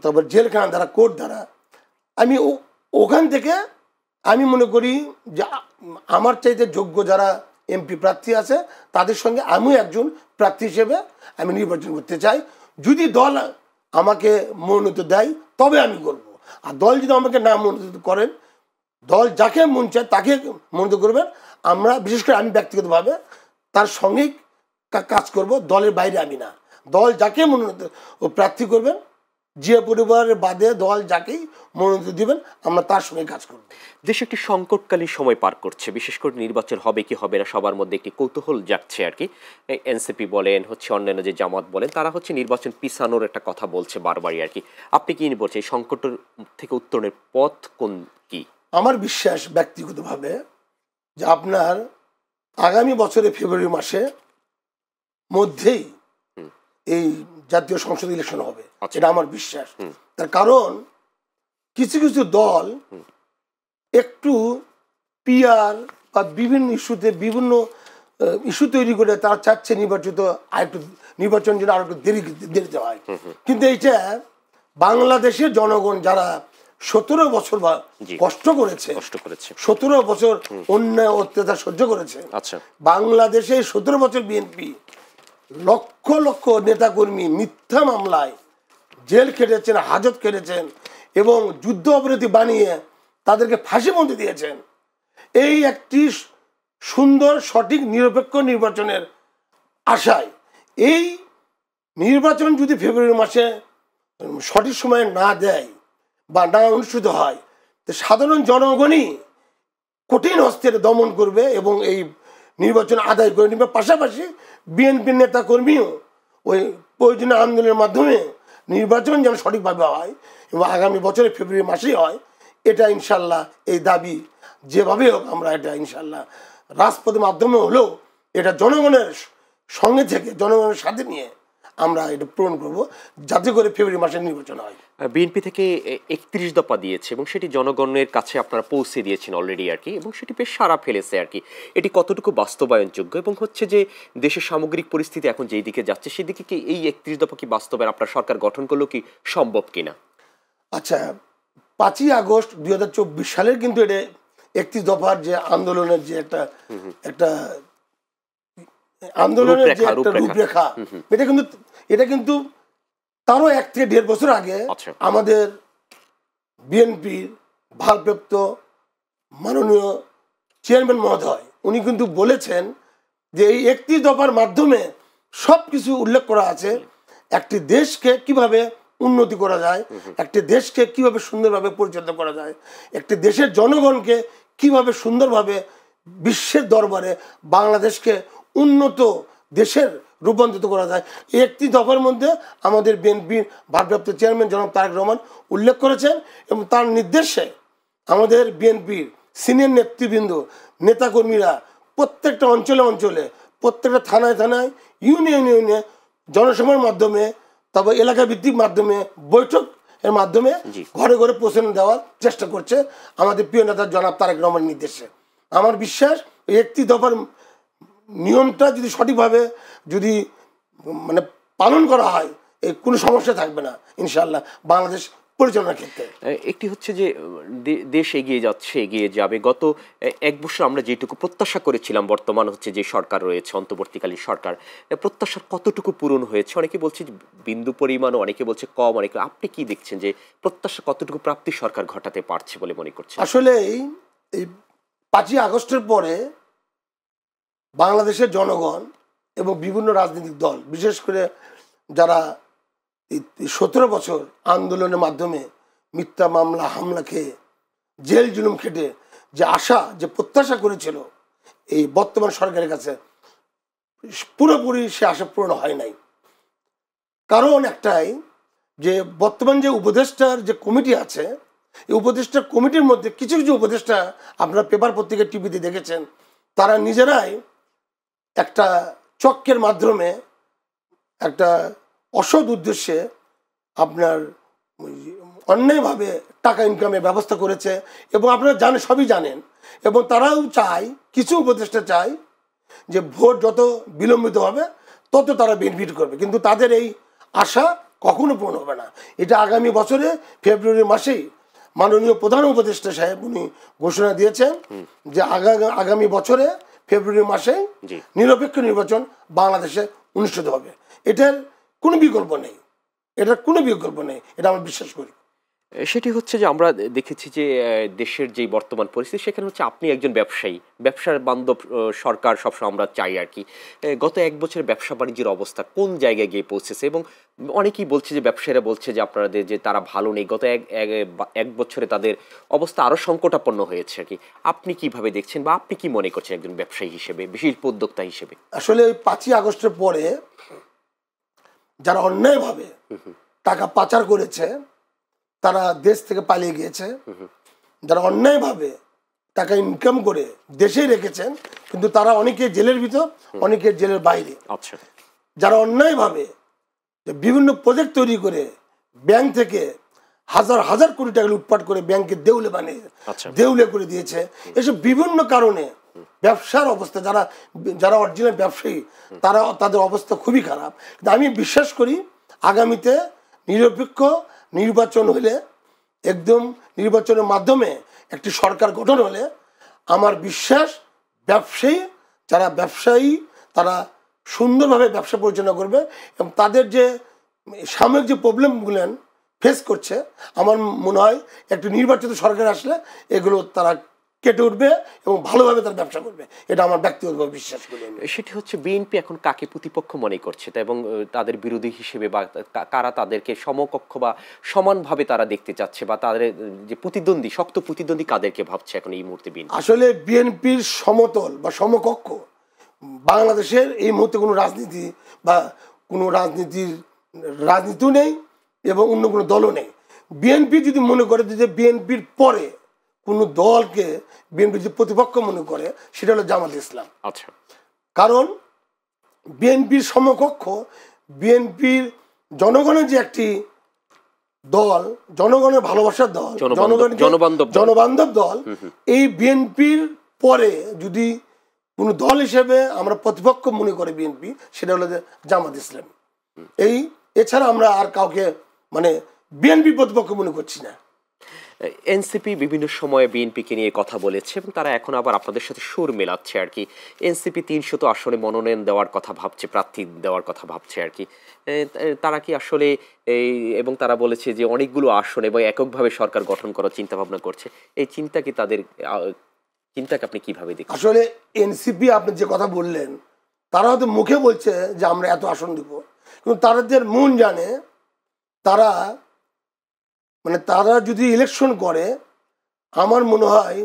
তারপর জেলখানা দ্বারা, কোর্ট দ্বারা, আমি ওখান থেকে আমি মনে করি যে আমার চাইতে যোগ্য যারা এমপি প্রার্থী আছে তাদের সঙ্গে আমিও একজন প্রার্থী হিসেবে আমি নির্বাচন করতে চাই। যদি দল আমাকে মনোনীত দেয় তবে আমি করব, আর দল যদি আমাকে না মনোনীত করেন, দল যাকে মন চায় তাকে মনোনীত করবেন, আমরা বিশেষ করে আমি ব্যক্তিগতভাবে তার সঙ্গেই কাজ করব, দলের বাইরে আমি না। দল যাকে মনোনীত ও প্রার্থী করবেন, যে পরিবারের বাদে দল যাকেই মনোনীত দিবেন, আমরা তার সঙ্গে কাজ করব। দেশ একটি সংকটকালীন সময় পার করছে, বিশেষ করে নির্বাচন হবে কি হবে না সবার মধ্যে একটি কৌতূহল জাগছে আর কি। এনসিপি বলেন, অন্যান্য যে জামাত বলেন, তারা নির্বাচন পিছানোর একটা কথা বলছে বারবারই আর কি। আপনি কি বলছেন এই সংকটের থেকে উত্তরণের পথ কোন কি? আমার বিশ্বাস ব্যক্তিগতভাবে যে আপনার আগামী বছরে ফেব্রুয়ারি মাসে মধ্যেই এই জাতীয় সংসদ ইলেকশন হবে, এটা আমার বিশ্বাস। তার কারণ কিছু কিছু দল একটু পিআর বা বিভিন্ন ইস্যুতে বিভিন্ন ইস্যু তৈরি করে তারা চাচ্ছে নির্বাচন যেন আরেকটু দেরিতে হয়। কিন্তু এইটা বাংলাদেশের জনগণ যারা 17 বছর কষ্ট করেছে, 17 বছর অন্যায় অত্যাচার সহ্য করেছে, বাংলাদেশে 17 বছর বিএনপি লক্ষ লক্ষ নেতাকর্মী মিথ্যা মামলায় জেল খেটেছেন, হাজত খেটেছেন এবং যুদ্ধ অপরাধী বানিয়ে তাদেরকে ফাঁসিবন্দি দিয়েছেন। এই একটি সুন্দর সঠিক নিরপেক্ষ নির্বাচনের আশায় এই নির্বাচন যদি ফেব্রুয়ারি মাসে সঠিক সময়ে না দেয় বা না অনুষ্ঠিত হয়, তো সাধারণ জনগণই কঠিন হস্তের দমন করবে এবং এই নির্বাচন আদায় করে নেবে। পাশাপাশি বিএনপির নেতা কর্মীও ওই প্রয়োজনীয় আন্দোলনের মাধ্যমে নির্বাচন যেন সঠিকভাবে হয় এবং আগামী বছরের ফেব্রুয়ারি মাসেই হয়, এটা ইনশাল্লাহ এই দাবি যেভাবে হোক আমরা এটা ইনশাল্লাহ রাজপথের মাধ্যমে হলেও এটা জনগণের সঙ্গে থেকে জনগণের সাথে নিয়ে আমরা এটা পূরণ করব, যাতে করে ফেব্রুয়ারি মাসে নির্বাচন হয়। বিএনপি থেকে 31 দফা দিয়েছে এবং সেটি জনগণের কাছে আপনারা পৌঁছে দিয়েছেন অলরেডি আর কি, এবং সেটি বেশ সাড়া ফেলেছে আর কি। এটি কতটুকু বাস্তবায়নযোগ্য এবং যে দেশের সামগ্রিক পরিস্থিতি এখন যেই দিকে যাচ্ছে সেদিকে কি এই 31 দফা কি বাস্তবায়ন আপনার সরকার গঠন করলেও কি সম্ভব কিনা? আচ্ছা, 5ই আগস্ট 2024 সালের কিন্তু এটা 31 দফার যে আন্দোলনের যে একটা আন্দোলনের যে একটা রূপরেখা, এটা কিন্তু তারও 1 থেকে 1.5 বছর আগে আমাদের বিএনপির ভারপ্রাপ্ত মাননীয় চেয়ারম্যান মহোদয় উনি কিন্তু বলেছেন যে এই 31 দফার মাধ্যমে সবকিছু উল্লেখ করা আছে, একটি দেশকে কিভাবে উন্নতি করা যায়, একটি দেশকে কিভাবে সুন্দরভাবে পরিচালনা করা যায়, একটি দেশের জনগণকে কিভাবে সুন্দরভাবে বিশ্বের দরবারে বাংলাদেশকে উন্নত দেশের রূপান্তরিত করা যায়। এই 31 দফার মধ্যে আমাদের বিএনপির ভারপ্রাপ্ত চেয়ারম্যান জনাব তারেক রহমান উল্লেখ করেছেন এবং তার নির্দেশে আমাদের বিএনপির সিনিয়র নেতৃবৃন্দ, নেতাকর্মীরা প্রত্যেকটা অঞ্চলে, প্রত্যেকটা থানায়, ইউনিয়নে জনসভার মাধ্যমে, তারপর এলাকা ভিত্তিক মাধ্যমে, বৈঠক এর মাধ্যমে ঘরে ঘরে পৌঁছানো দেওয়ার চেষ্টা করছে আমাদের প্রিয় নেতা জনাব তারেক রহমানের নির্দেশে। আমার বিশ্বাস 31 দফার নিয়মটা যদি সঠিকভাবে যদি মানে পালন করা হয়, কোনো সমস্যা থাকবে না ইনশাআল্লাহ বাংলাদেশ পরিচালনার ক্ষেত্রে। একটি যে দেশ এগিয়ে যাবে। গত 1 বছর আমরা যেটুকু প্রত্যাশা করেছিলাম, বর্তমান যে সরকার রয়েছে অন্তর্বর্তীকালীন সরকার, প্রত্যাশার কতটুকু পূরণ হয়েছে? অনেকে বলছে বিন্দু পরিমাণ, অনেকে বলছে কম, অনেকে। আপনি কি দেখছেন যে প্রত্যাশা কতটুকু প্রাপ্তি সরকার ঘটাতে পারছে বলে মনে করছেন? আসলে এই 5ই আগস্টের পরে বাংলাদেশের জনগণ এবং বিভিন্ন রাজনৈতিক দল, বিশেষ করে যারা 17 বছর আন্দোলনের মাধ্যমে মিথ্যা মামলা হামলা খেয়ে জেল জুলুম খেটে যে আশা, যে প্রত্যাশা করেছিল এই বর্তমান সরকারের কাছে, পুরোপুরি সে আশা পূরণ হয় নাই। কারণ একটাই, যে বর্তমান যে উপদেষ্টার যে কমিটি আছে, এই উপদেষ্টা কমিটির মধ্যে কিছু উপদেষ্টা আপনারা পেপার পত্রিকা টিভিতে দেখেছেন, তারা নিজেরাই একটা চক্রের মাধ্যমে একটা অসৎ উদ্দেশ্যে আপনার অন্যায়ভাবে টাকা ইনকামের ব্যবস্থা করেছে, এবং আপনারা জানেন, সবই জানেন, এবং তারাও চায়, কিছু উপদেষ্টা চায় যে ভোট যত বিলম্বিত হবে তত তারা বেনিফিট করবে, কিন্তু তাদের এই আশা কখনো পূর্ণ হবে না। এটা আগামী বছরে ফেব্রুয়ারি মাসেই মাননীয় প্রধান উপদেষ্টা সাহেব উনি ঘোষণা দিয়েছেন যে আগামী বছরে ফেব্রুয়ারি মাসে নিরপেক্ষ নির্বাচন বাংলাদেশে অনুষ্ঠিত হবে। এটার কোনো বিকল্প নেই, এটা আমরা বিশ্বাস করি। সেটি হচ্ছে যে আমরা দেখেছি যে দেশের যে বর্তমান পরিস্থিতি, সেখানে হচ্ছে আপনি একজন ব্যবসায়ী, ব্যবসার বান্ধব সরকার সবসময় আমরা চাই আর কি। গত এক বছরের ব্যবসা বাণিজ্যের অবস্থা কোন জায়গায় গিয়ে পৌঁছেছে, এবং অনেকেই বলছে যে ব্যবসায়ীরা বলছে যে আপনাদের যে তারা ভালো নেই, গত এক বছরে তাদের অবস্থা আরও সংকটাপন্ন হয়েছে আর কি। আপনি কিভাবে দেখছেন, বা আপনি কি মনে করছেন একজন ব্যবসায়ী হিসেবে, শিল্প উদ্যোক্তা হিসেবে? আসলে 5ই আগস্টের পরে যারা অন্যায়ভাবে টাকা পাচার করেছে তারা দেশ থেকে পালিয়ে গিয়েছে, যারা অন্যায়ভাবে টাকা ইনকাম করে দেশে রেখেছেন কিন্তু তারা অনেকে জেলের ভিতর, অনেকে জেলের বাইরে। আচ্ছা, যারা অন্যায়ভাবে বিভিন্ন প্রজেক্ট তৈরি করে ব্যাংক থেকে হাজার হাজার কোটি টাকা লুটপাট করে ব্যাংকে দেউলে বানিয়ে দেউলে করে দিয়েছে, এসব বিভিন্ন কারণে ব্যবসার অবস্থা, যারা অরিজিনাল ব্যবসায়ী তাদের অবস্থা খুবই খারাপ। কিন্তু আমি বিশ্বাস করি আগামীতে নিরপেক্ষ নির্বাচন হলে, একদম নির্বাচনের মাধ্যমে একটি সরকার গঠন হলে, আমার বিশ্বাস ব্যবসায়ী তারা সুন্দরভাবে ব্যবসা পরিচালনা করবে, এবং তাদের যে সাময়িক যে প্রবলেমগুলো ফেস করছে, আমার মনে হয় একটি নির্বাচিত সরকার আসলে এগুলো তারা কেটে উঠবে এবং ভালোভাবে তার ব্যবসা করবে, এটা আমার ব্যক্তিগতভাবে বিশ্বাস করি। সেটি হচ্ছে বিএনপি এখন কাকে প্রতিপক্ষ মনে করছে, এবং তাদের বিরোধী হিসেবে, বা কারা তাদেরকে সমকক্ষ বা সমানভাবে তারা দেখতে চাচ্ছে, বা তাদের যে প্রতিদ্বন্দ্বী, শক্ত প্রতিদ্বন্দ্বী কাদেরকে ভাবছে এখন এই মুহূর্তে বিএনপি? আসলে বিএনপির সমতল বা সমকক্ষ বাংলাদেশের এই মুহূর্তে কোনো রাজনীতি বা কোনো রাজনীতিও নেই এবং অন্য কোনো দলও নেই। বিএনপি যদি মনে করে যে বিএনপির পরে কোনো দলকে বিএনপি যে প্রতিপক্ষ মনে করে, সেটা হলো জামাত ইসলাম। আচ্ছা, কারণ বিএনপির সমকক্ষ, বিএনপির জনগণের যে একটি দল, জনগণের ভালোবাসার দল, জনবান্ধব দল, এই বিএনপির পরে যদি কোনো দল হিসেবে আমরা প্রতিপক্ষ মনে করে বিএনপি, সেটা হলো যে জামাত ইসলাম। এছাড়া আমরা আর কাউকে বিএনপি প্রতিপক্ষ মনে করছি না। এনসিপি বিভিন্ন সময়ে বিএনপিকে নিয়ে কথা বলেছে, এবং তারা এখন আবার আপনাদের সাথে সুর মেলাচ্ছে আর কি। এনসিপি 300 আসনে মনোনয়ন দেওয়ার কথা ভাবছে, প্রার্থী দেওয়ার কথা ভাবছে আর কি। তারা কি আসলে এবং তারা বলেছে যে অনেকগুলো আসন এবং এককভাবে সরকার গঠন করার চিন্তা ভাবনা করছে, এই চিন্তাকে চিন্তাকে আপনি কিভাবে দেখেন? আসলে এনসিপি আপনি যে কথা বললেন, তারা হয়তো মুখে বলছে যে আমরা এত আসন দিব, কিন্তু তাদের মন জানে তারা যদি ইলেকশন করে, আমার মনে হয়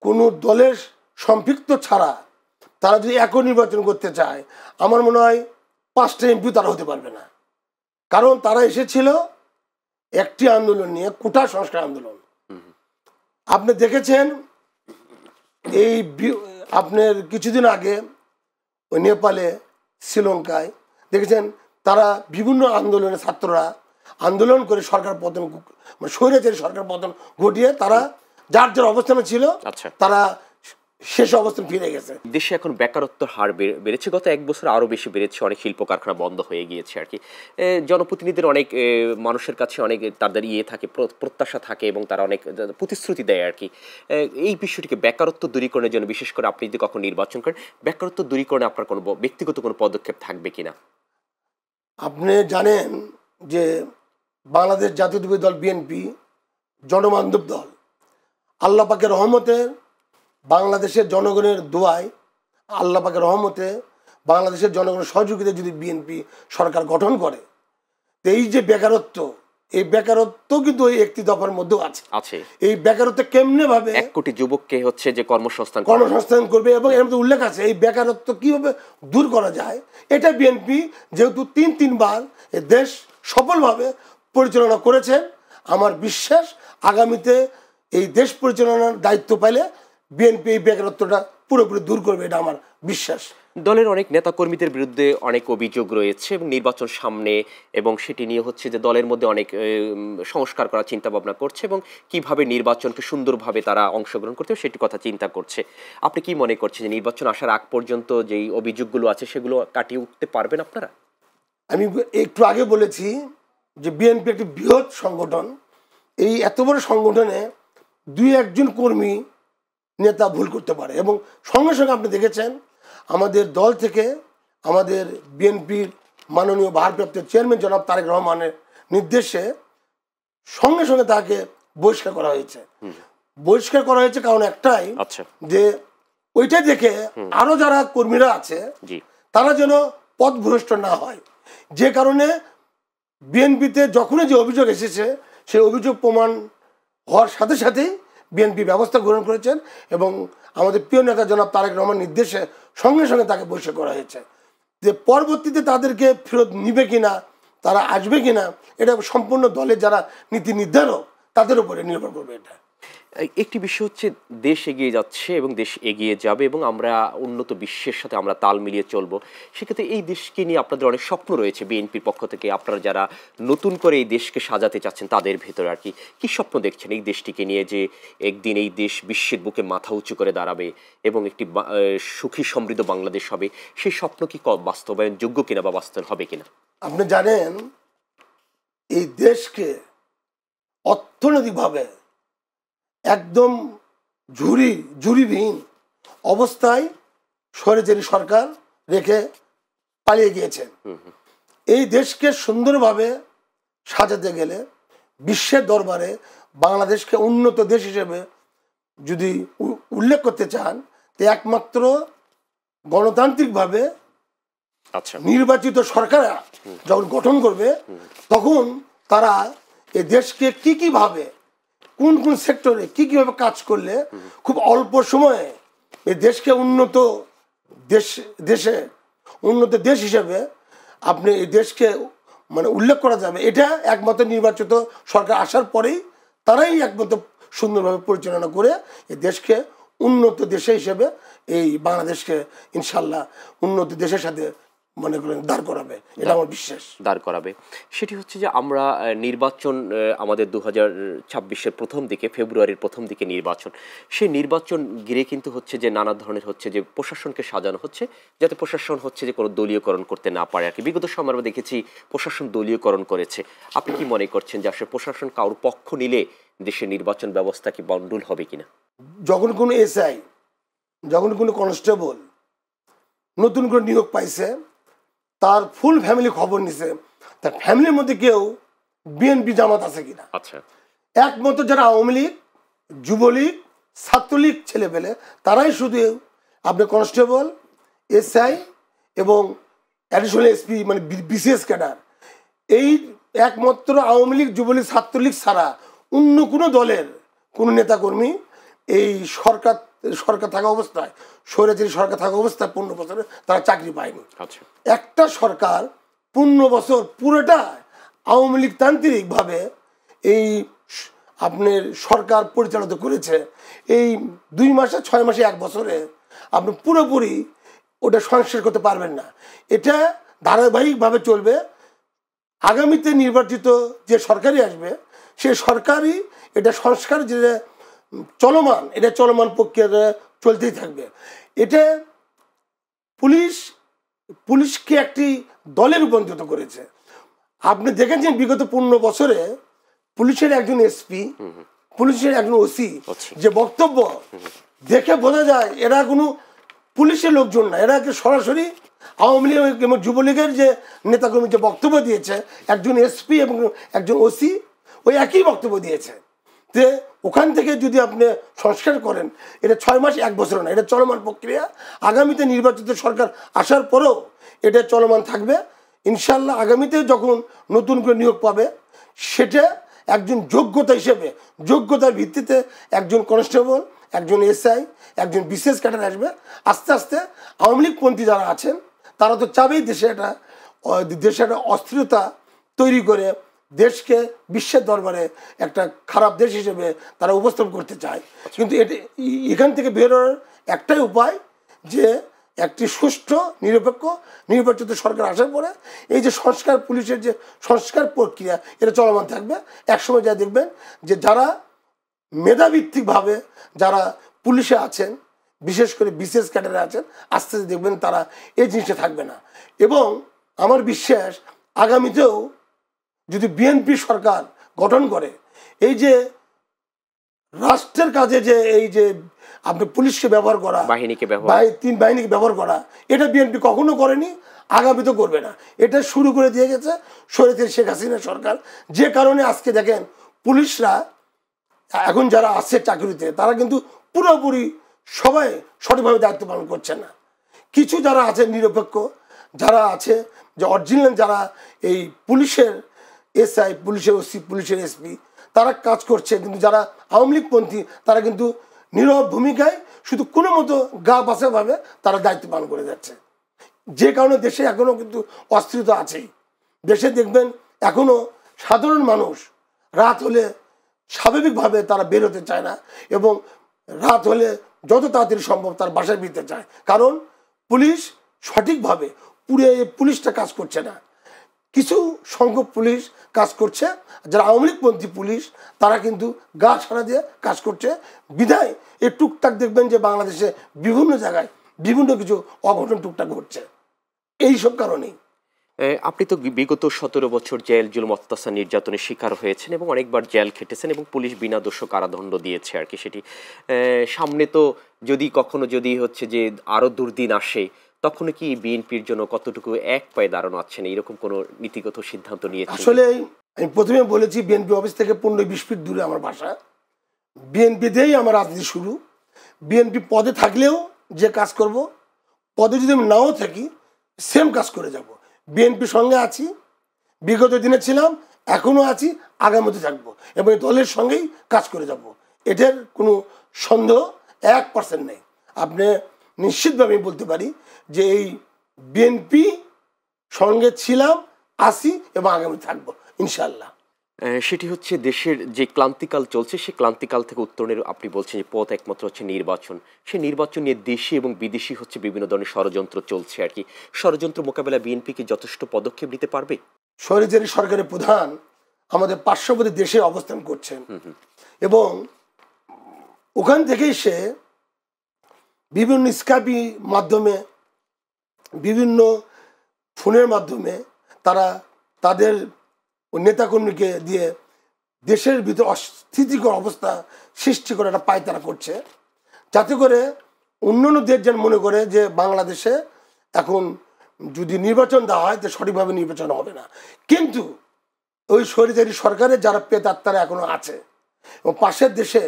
কোনো দলের সম্পৃক্ত ছাড়া তারা যদি একক নির্বাচন করতে চায়, আমার মনে হয় 5টা এমপি তারা হতে পারবে না। কারণ তারা এসেছিল একটি আন্দোলন নিয়ে, কোটা সংস্কার আন্দোলন। আপনি দেখেছেন আপনার কিছুদিন আগে ওই নেপালে, শ্রীলঙ্কায় দেখেছেন তারা বিভিন্ন আন্দোলনে ছাত্ররা আন্দোলন করে সরকার পতন, স্বৈরাচারী সরকার পতন ঘটিয়ে তারা যার যার অবস্থানে ছিল তারা শেষ অবস্থান ফিরে গেছে। দেশে এখন বেকারত্বের হার বেড়েছে, গত এক বছর আরো বেশি বেড়েছে, অনেক শিল্প কারখানা বন্ধ হয়ে গিয়েছে আর কি। জনপ্রতিনিধিদের অনেক মানুষের কাছে অনেক তাদের থাকে, প্রত্যাশা থাকে, এবং তারা অনেক প্রতিশ্রুতি দেয় আর কি। এই বিষয়টিকে বেকারত্ব দূরীকরণের জন্য, বিশেষ করে আপনি যদি কখন নির্বাচন করেন, বেকারত্ব দূরীকরণে আপনার কোনো ব্যক্তিগত কোনো পদক্ষেপ থাকবে কিনা? আপনি জানেন যে বাংলাদেশ জাতীয়তাবাদী দল বিএনপি জনবান্ধব দল। আল্লাহ পাকের রহমতে, বাংলাদেশের জনগণের দোয়ায়, আল্লাহ পাকের রহমতে, বাংলাদেশের জনগণের সহযোগিতায় যদি বিএনপি সরকার গঠন করে, তো এই যে বেকারত্ব, এই বেকারত্ব কিন্তু ওই একটি দফার মধ্যেও আছে। এই বেকারত্ব কেমনে ভাবে 1 কোটি যুবককে হচ্ছে যে কর্মসংস্থান করবে, এবং এর মধ্যে উল্লেখ আছে এই বেকারত্ব কিভাবে দূর করা যায়। এটা বিএনপি যেহেতু 3বার দেশ সফলভাবে পরিচালনা করেছেন, আমার বিশ্বাস আগামীতে এই দেশ পরিচালনার দায়িত্ব পাইলে বিএনপি এই বেকারত্বটা পুরোপুরি দূর করবে, এটা আমার বিশ্বাস। দলের অনেক নেতাকর্মীদের বিরুদ্ধে অনেক অভিযোগ রয়েছে এবং নির্বাচন সামনে, এবং সেটি নিয়ে হচ্ছে যে দলের মধ্যে অনেক সংস্কার করার চিন্তা ভাবনা করছে এবং কিভাবে নির্বাচনকে সুন্দরভাবে তারা অংশগ্রহণ করতে হবে সেটি কথা চিন্তা করছে। আপনি কি মনে করছেন যে নির্বাচন আসার আগ পর্যন্ত যেই অভিযোগগুলো আছে সেগুলো কাটিয়ে উঠতে পারবেন আপনারা? আমি একটু আগে বলেছি যে বিএনপি একটি বৃহৎ সংগঠন। এই এত বড় সংগঠনে দুই একজন কর্মী নেতা ভুল করতে পারে, এবং সঙ্গে সঙ্গে আপনি দেখেছেন আমাদের দল থেকে আমাদের বিএনপির মাননীয় ভারপ্রাপ্ত চেয়ারম্যান জনাব তারেক রহমানের নির্দেশে সঙ্গে সঙ্গে তাকে বহিষ্কার করা হয়েছে। বহিষ্কার করা হয়েছে কারণ একটাই, যে ওইটা দেখে আরো যারা কর্মীরা আছে তারা যেন পথভ্রষ্ট না হয়। যে কারণে বিএনপিতে যখনই যে অভিযোগ এসেছে সেই অভিযোগ প্রমাণ হওয়ার সাথে সাথেই বিএনপি ব্যবস্থা গ্রহণ করেছেন, এবং আমাদের প্রিয় নেতা জনাব তারেক রহমান নির্দেশে সঙ্গে সঙ্গে তাকে বহিষ্কার করা হয়েছে। যে পরবর্তীতে তাদেরকে ফেরত নিবে কিনা, তারা আসবে কিনা, এটা সম্পূর্ণ দলের যারা নীতি নির্ধারক তাদের উপরে নির্ভর করবে। এটা একটি বিষয় হচ্ছে দেশ এগিয়ে যাচ্ছে এবং দেশ এগিয়ে যাবে এবং আমরা উন্নত বিশ্বের সাথে আমরা তাল মিলিয়ে চলবো। সেক্ষেত্রে এই দেশকে নিয়ে আপনাদের অনেক স্বপ্ন রয়েছে বিএনপির পক্ষ থেকে। আপনারা যারা নতুন করে এই দেশকে সাজাতে চাচ্ছেন তাদের ভেতরে আর কি স্বপ্ন দেখছেন এই দেশটিকে নিয়ে, যে একদিন এই দেশ বিশ্বের বুকে মাথা উঁচু করে দাঁড়াবে এবং একটি সুখী সমৃদ্ধ বাংলাদেশ হবে? সেই স্বপ্ন কি বাস্তবায়ন যোগ্য কিনা বা বাস্তবায়ন হবে কিনা? আপনি জানেন এই দেশকে অর্থনৈতিকভাবে একদম ঝুড়িবিহীন অবস্থায় স্বৈরাচারী সরকার রেখে পালিয়ে গিয়েছেন। এই দেশকে সুন্দরভাবে সাজাতে গেলে বিশ্বের দরবারে বাংলাদেশকে উন্নত দেশ হিসেবে যদি উল্লেখ করতে চান, তো একমাত্র গণতান্ত্রিকভাবে নির্বাচিত সরকার যখন গঠন করবে তখন তারা এই দেশকে কিভাবে কোন কোন সেক্টরে কিভাবে কাজ করলে খুব অল্প সময়ে এই দেশকে উন্নত দেশ হিসেবে আপনি এই দেশকে মানে উল্লেখ করা যাবে, এটা একমাত্র নির্বাচিত সরকার আসার পরেই তারাই একমাত্র সুন্দরভাবে পরিচালনা করে এই দেশকে উন্নত দেশে হিসেবে এই বাংলাদেশকে ইনশাল্লাহ উন্নত দেশের সাথে মনে করেন দাঁড় করাবে, এটা আমার বিশ্বাস। দাঁড় করাবে সেটি হচ্ছে যে আমরা নির্বাচন আমাদের 2026-এর প্রথম দিকে, ফেব্রুয়ারির প্রথম দিকে নির্বাচন, সেই নির্বাচন ঘিরে কিন্তু হচ্ছে যে নানা ধরনের হচ্ছে যে প্রশাসনকে সাজানো হচ্ছে যাতে প্রশাসন হচ্ছে যে কোনো দলীয়করণ করতে না পারে আর কি। বিগত সময় আমরা দেখেছি প্রশাসন দলীয়করণ করেছে। আপনি কি মনে করছেন যে আসলে প্রশাসন কারোর পক্ষ নিলে দেশের নির্বাচন ব্যবস্থা কি বন্ডুল হবে কিনা? যখন কোনো এসআই, যখন কোনো কনস্টেবল নতুন করে নিয়োগ পাইছে, তার ফুল ফ্যামিলি খবর নিছে তার ফ্যামিলির মধ্যে কেউ বিএনপি জামাত আছে কিনা। একমাত্র যারা আওয়ামী লীগ, যুবলীগ, ছাত্রলীগ ছেলে পেলে তারাই শুধু আপনি কনস্টেবল, এসআই এবং অ্যাডিশনাল এসপি মানে বিসিএস ক্যাডার, এই একমাত্র আওয়ামী লীগ, যুবলীগ, ছাত্রলীগ ছাড়া অন্য কোনো দলের কোনো নেতাকর্মী এই সরকার থাকা অবস্থায়, স্বৈরাচারী সরকার থাকা অবস্থায় 15 বছরে তারা চাকরি পায়নি। একটা সরকার 15 বছর পুরোটা আওয়ামী লীগ তান্ত্রিকভাবে এই আপনার সরকার পরিচালিত করেছে। এই 2 মাসে, 6 মাসে, 1 বছরে আপনি পুরোপুরি ওটা সংস্কার করতে পারবেন না। এটা ধারাবাহিকভাবে চলবে। আগামীতে নির্বাচিত যে সরকারই আসবে সে সরকারই এটা সংস্কার যে চলমান, এটা চলমান প্রক্রিয়া চলতেই থাকবে। এটা পুলিশকে একটি দলে রূপান্তরিত করেছে। আপনি দেখেছেন বিগত 15 বছরে পুলিশের একজন এসপি, পুলিশের একজন ওসি যে বক্তব্য দেখে বোঝা যায় এরা কোনো পুলিশের লোকজন না, এরা সরাসরি আওয়ামী লীগ এবং যুবলীগের যে নেতাকর্মী যে বক্তব্য দিয়েছে, একজন এসপি এবং একজন ওসি ওই একই বক্তব্য দিয়েছে। যে ওখান থেকে যদি আপনি সংস্কার করেন, এটা 6 মাস 1 বছর না, এটা চলমান প্রক্রিয়া। আগামীতে নির্বাচিত সরকার আসার পরেও এটা চলমান থাকবে ইনশাল্লাহ। আগামীতে যখন নতুন করে নিয়োগ পাবে সেটা একজন যোগ্যতা হিসেবে, যোগ্যতার ভিত্তিতে একজন কনস্টেবল, একজন এসআই, একজন বিশেষ ক্যাডার আসবে। আস্তে আস্তে আওয়ামী লীগপন্থী যারা আছেন তারা তো চাবেই দেশে একটা অস্থিরতা তৈরি করে দেশকে বিশ্বের দরবারে একটা খারাপ দেশ হিসেবে তারা উপস্থাপন করতে চায়। কিন্তু এখান থেকে বেরোনোর একটাই উপায় যে একটি সুষ্ঠু নিরপেক্ষ নির্বাচিত সরকার আসার পরে এই যে সংস্কার, পুলিশের যে সংস্কার প্রক্রিয়া, এটা চলমান থাকবে। একসময় যা দেখবেন যে যারা মেধাভিত্তিকভাবে যারা পুলিশে আছেন, বিশেষ করে বিশেষ ক্যাডারে আছেন, আস্তে আস্তে দেখবেন তারা এই জিনিসটা থাকবে না। এবং আমার বিশ্বাস আগামীতেও যদি বিএনপি সরকার গঠন করে, এই যে রাষ্ট্রের কাজে যে এই যে আপনি পুলিশকে ব্যবহার করা, বাহিনীকে ব্যবহার করা, এটা বিএনপি কখনো করেনি, আগামীতেও করবে না। এটা শুরু করে দিয়ে গেছে শরীয়তের শেখ হাসিনা সরকার। যে কারণে আজকে দেখেন পুলিশরা এখন যারা আছে চাকরিতে, তারা কিন্তু পুরোপুরি সবাই সঠিকভাবে দায়িত্ব পালন করছে না। কিছু যারা আছে নিরপেক্ষ, যারা আছে যে অরিজিনাল, যারা এই পুলিশের এসআই, পুলিশের ওসি, পুলিশের এসপি, তারা কাজ করছে। কিন্তু যারা আওয়ামী লীগপন্থী, তারা কিন্তু নীরব ভূমিকায় শুধু কোনো মতো গা বাছাভাবে তারা দায়িত্ব পালন করে যাচ্ছে। যে কারণে দেশে এখনও কিন্তু অস্থিরতা আছেই। দেশে দেখবেন এখনও সাধারণ মানুষ রাত হলে স্বাভাবিকভাবে তারা বের হতে চায় না, এবং রাত হলে যত তাড়াতাড়ি সম্ভব তার বাসায় ফিরতে চায়। কারণ পুলিশ সঠিকভাবে পুলিশটা কাজ করছে না। কিছু সংখ্যক পুলিশ কাজ করছে, যারা আওয়ামী লীগপন্থী পুলিশ, তারা কিন্তু গা ছাড়া দিয়ে কাজ করছে। বিধায় এই টুকটাক দেখবেন যে বাংলাদেশে বিভিন্ন জায়গায় বিভিন্ন কিছু অঘটন টুকটাক ঘটছে এইসব কারণেই। আপনি তো বিগত 17 বছর জেল, জুলুম, অত্যাচার, নির্যাতনের শিকার হয়েছেন এবং অনেকবার জেল খেটেছেন, এবং পুলিশ বিনা দোষ কারাদণ্ড দিয়েছে আর কি। সেটি সামনে তো যদি কখনো যদি হচ্ছে যে আরো দুর্দিন আসে, তখন কি বিএনপির জন্য কতটুকু এক পায়ে দাঁড়ানো আছে না, এরকম কোনো নীতিগত সিদ্ধান্ত নিয়েছে? আসলে আমি প্রথমে বলেছি বিএনপি অফিস থেকে 15-20 ফিট দূরে আমার বাসা। বিএনপি দিয়েই আমার রাজনীতি শুরু। বিএনপি পদে থাকলেও যে কাজ করব, পদে যদি আমি নাও থাকি সেম কাজ করে যাব। বিএনপির সঙ্গে আছি, বিগত দিনে ছিলাম, এখনও আছি, আগামীতে থাকবো, এবং দলের সঙ্গেই কাজ করে যাব। এটার কোনো সন্দেহ 1% নেই। আপনি নিশ্চিতভাবে আমি বলতে পারি যে এই বিএনপি সঙ্গে ছিলাম, আছি এবং আগামী থাকবো ইনশাল্লাহ। সেটি হচ্ছে দেশের যে ক্লান্তিকাল চলছে, সেই ক্লান্তিকাল থেকে উত্তরণের আপনি বলছেন যে পথ একমাত্র হচ্ছে নির্বাচন। সেই নির্বাচন নিয়ে দেশি এবং বিদেশি হচ্ছে বিভিন্ন ধরনের ষড়যন্ত্র চলছে আর কি। ষড়যন্ত্র মোকাবেলা বিএনপি কি যথেষ্ট পদক্ষেপ নিতে পারবে? স্বৈরাচারী সরকারের প্রধান আমাদের পার্শ্ববর্তী দেশে অবস্থান করছেন, এবং ওখান থেকেই সে বিভিন্ন স্কাইপি মাধ্যমে, বিভিন্ন ফোনের মাধ্যমে তারা তাদের নেতাকর্মীকে দিয়ে দেশের ভিতর অস্থিতিকর অবস্থা সৃষ্টি করে একটা পায়তারা করছে, যাতে করে অন্যান্য দেশ যেন মনে করে যে বাংলাদেশে এখন যদি নির্বাচন দেওয়া হয় তো সঠিকভাবে নির্বাচন হবে না। কিন্তু ওই স্বৈরাচারী সরকারের যারা প্রেতাত্মারা এখনো আছে, এবং পাশের দেশে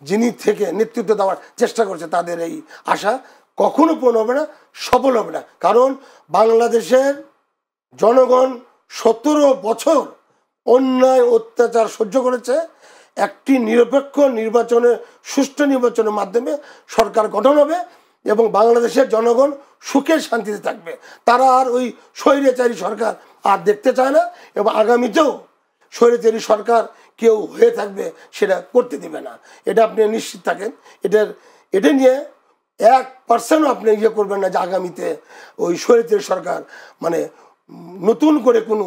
যিনি থেকে নেতৃত্ব দেওয়ার চেষ্টা করছে, তাদের এই আশা কখনো পূর্ণ হবে না, সফল হবে না। কারণ বাংলাদেশের জনগণ 17 বছর অন্যায় অত্যাচার সহ্য করেছে। একটি নিরপেক্ষ নির্বাচনে, সুষ্ঠু নির্বাচনের মাধ্যমে সরকার গঠন হবে এবং বাংলাদেশের জনগণ সুখে শান্তিতে থাকবে। তারা আর ওই স্বৈরাচারী সরকার আর দেখতে চায় না, এবং আগামীতেও স্বৈরাচারী সরকার কেউ হয়ে থাকবে সেটা করতে দিবে না। এটা আপনি নিশ্চিত থাকেন। এটা নিয়ে 1% আপনি ইয়ে করবেন না যে আগামীতে ওই স্বৈরাচারী সরকার মানে নতুন করে কোনো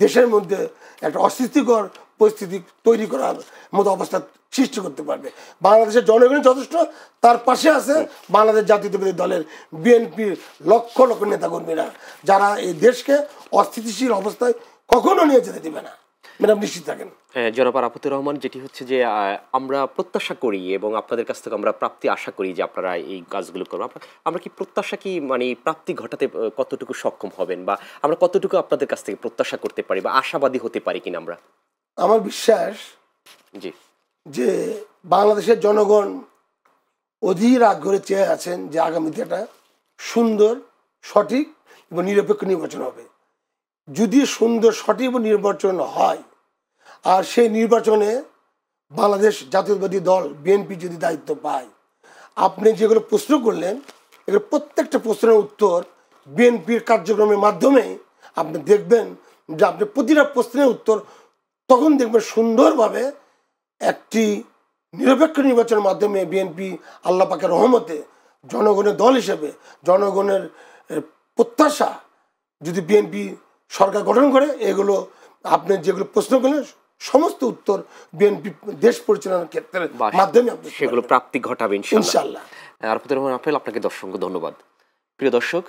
দেশের মধ্যে একটা অস্বস্তিকর পরিস্থিতি তৈরি করার মতো অবস্থা সৃষ্টি করতে পারবে। বাংলাদেশের জনগণ যথেষ্ট, তার পাশে আছে বাংলাদেশ জাতীয়তাবাদী দলের বিএনপির লক্ষ লক্ষ নেতাকর্মীরা, যারা এই দেশকে অস্থিতিশীল অবস্থায় কখনো নিয়ে যেতে দেবে না, ম্যাডাম নিশ্চিত থাকেন। জনাব আরাফাতুর রহমান, যেটি হচ্ছে যে আমরা প্রত্যাশা করি এবং আপনাদের কাছ থেকে আমরা প্রাপ্তি আশা করি যে আপনারা এই কাজগুলো করবেন, আমরা কি প্রত্যাশা কি মানে প্রাপ্তি ঘটাতে কতটুকু সক্ষম হবেন, বা আমরা কতটুকু আপনাদের কাছ থেকে প্রত্যাশা করতে পারি বা আশাবাদী হতে পারি কিনা আমরা? আমার বিশ্বাস জি, যে বাংলাদেশের জনগণ অধীর আগ্রহে চেয়ে আছেন যে আগামীতে একটা সুন্দর, সঠিক এবং নিরপেক্ষ নির্বাচন হবে। যদি সুন্দর, সঠিক এবং নির্বাচন হয়, আর সেই নির্বাচনে বাংলাদেশ জাতীয়তাবাদী দল বিএনপি যদি দায়িত্ব পায়, আপনি যেগুলো প্রশ্ন করলেন এগুলো প্রত্যেকটা প্রশ্নের উত্তর বিএনপির কার্যক্রমের মাধ্যমে আপনি দেখবেন যে আপনি প্রতিটা প্রশ্নের উত্তর তখন দেখবেন সুন্দরভাবে একটি নিরপেক্ষ নির্বাচনের মাধ্যমে বিএনপি আল্লাহ পাকের রহমতে জনগণের দল হিসেবে জনগণের প্রত্যাশা যদি বিএনপি সরকার গঠন করে, এগুলো আপনি যেগুলো প্রশ্ন করলেন সমস্ত উত্তর বিএনপি দেশ পরিচালনার ক্ষেত্রে মাধ্যমে আপনি সেগুলো প্রাপ্তি ঘটাবে ইনশাআল্লাহ। আরাফাতুর রহমান আপেল, আপনাকে অসংখ্য ধন্যবাদ। প্রিয় দর্শক,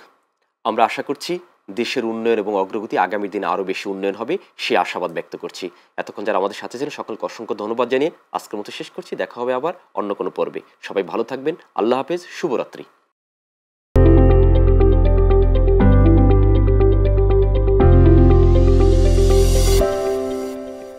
আমরা আশা করছি দেশের উন্নয়ন এবং অগ্রগতি আগামী দিনে আরও বেশি উন্নয়ন হবে, সে আশাবাদ ব্যক্ত করছি। এতক্ষণ যারা আমাদের সাথে ছিলেন সকলকে অসংখ্য ধন্যবাদ জানিয়ে আজকের মতো শেষ করছি। দেখা হবে আবার অন্য কোনো পর্বে। সবাই ভালো থাকবেন। আল্লাহ হাফেজ, শুভরাত্রি।